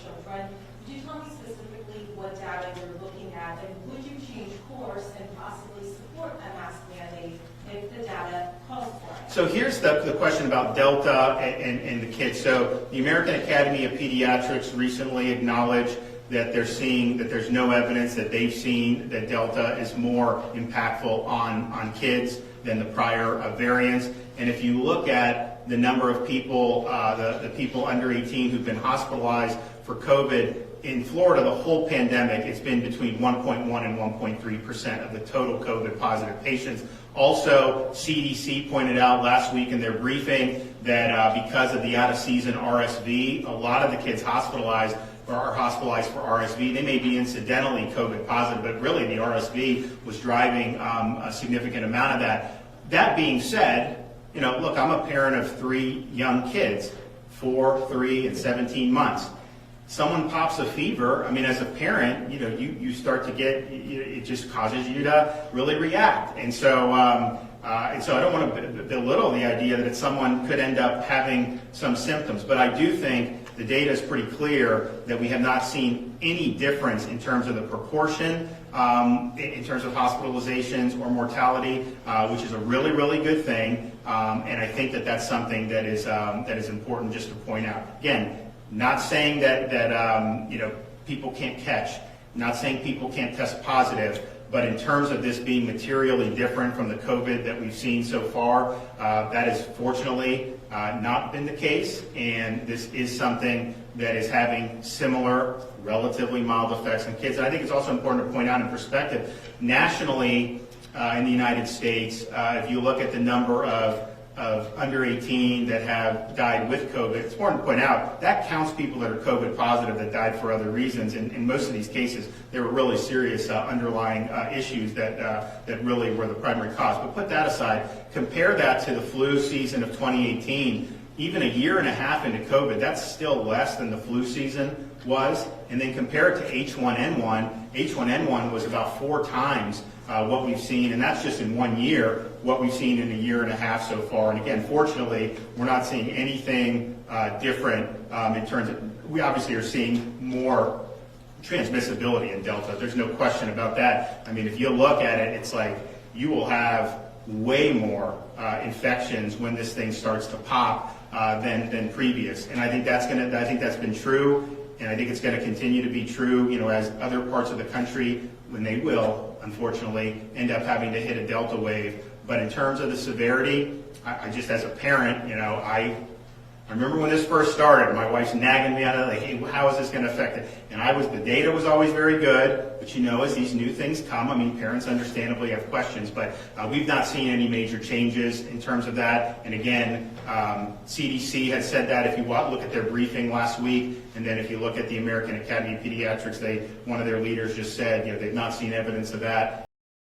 children. Could you tell me specifically what data you're looking at, and would you change course and possibly support a mask mandate if the data calls for it? So here's the question about Delta and the kids. So the American Academy of Pediatrics recently acknowledged that they're seeing that there's no evidence that they've seen that Delta is more impactful on kids than the prior variants. And if you look at the number of people, the people under 18 who've been hospitalized for COVID, in Florida, the whole pandemic, it's been between 1.1 and 1.3% of the total COVID positive patients. Also, CDC pointed out last week in their briefing that because of the out-of-season RSV, a lot of the kids hospitalized or are hospitalized for RSV. They may be incidentally COVID positive, but really the RSV was driving a significant amount of that. That being said, look, I'm a parent of 3 young kids, 4, 3, and 17 months. Someone pops a fever, I mean, as a parent, you start to get, it just causes you to really react. And so I don't want to belittle the idea that someone could end up having some symptoms, but I do think the data is pretty clear that we have not seen any difference in terms of the proportion, in terms of hospitalizations or mortality, which is a really, really good thing. And I think that that's something that is important just to point out. Again, not saying that people can't catch, not saying people can't test positive, but in terms of this being materially different from the COVID that we've seen so far, that has fortunately not been the case, and this is something that is having similar, relatively mild effects on kids. And I think it's also important to point out in perspective, nationally in the United States, if you look at the number of under 18 that have died with COVID, it's important to point out that counts people that are COVID positive that died for other reasons. And in most of these cases, there were really serious underlying issues that really were the primary cause. But put that aside, compare that to the flu season of 2018. Even a year and a half into COVID, that's still less than the flu season was. And then compare it to H1N1. H1N1 was about 4 times what we've seen, and that's just in 1 year, what we've seen in a year and a half so far. And again, fortunately, we're not seeing anything different in terms of, we obviously are seeing more transmissibility in Delta. There's no question about that. I mean, if you look at it, it's like you will have way more infections when this thing starts to pop than previous. And I think that's been true, and I think it's going to continue to be true, as other parts of the country, when they will, unfortunately, end up having to hit a Delta wave. But in terms of the severity, I just, as a parent, I remember when this first started, my wife's nagging me on it, like, hey, how is this going to affect it? And the data was always very good, but as these new things come, I mean, parents understandably have questions, but we've not seen any major changes in terms of that. And again, CDC has said that. If you look at their briefing last week, and then if you look at the American Academy of Pediatrics, one of their leaders just said, they've not seen evidence of that.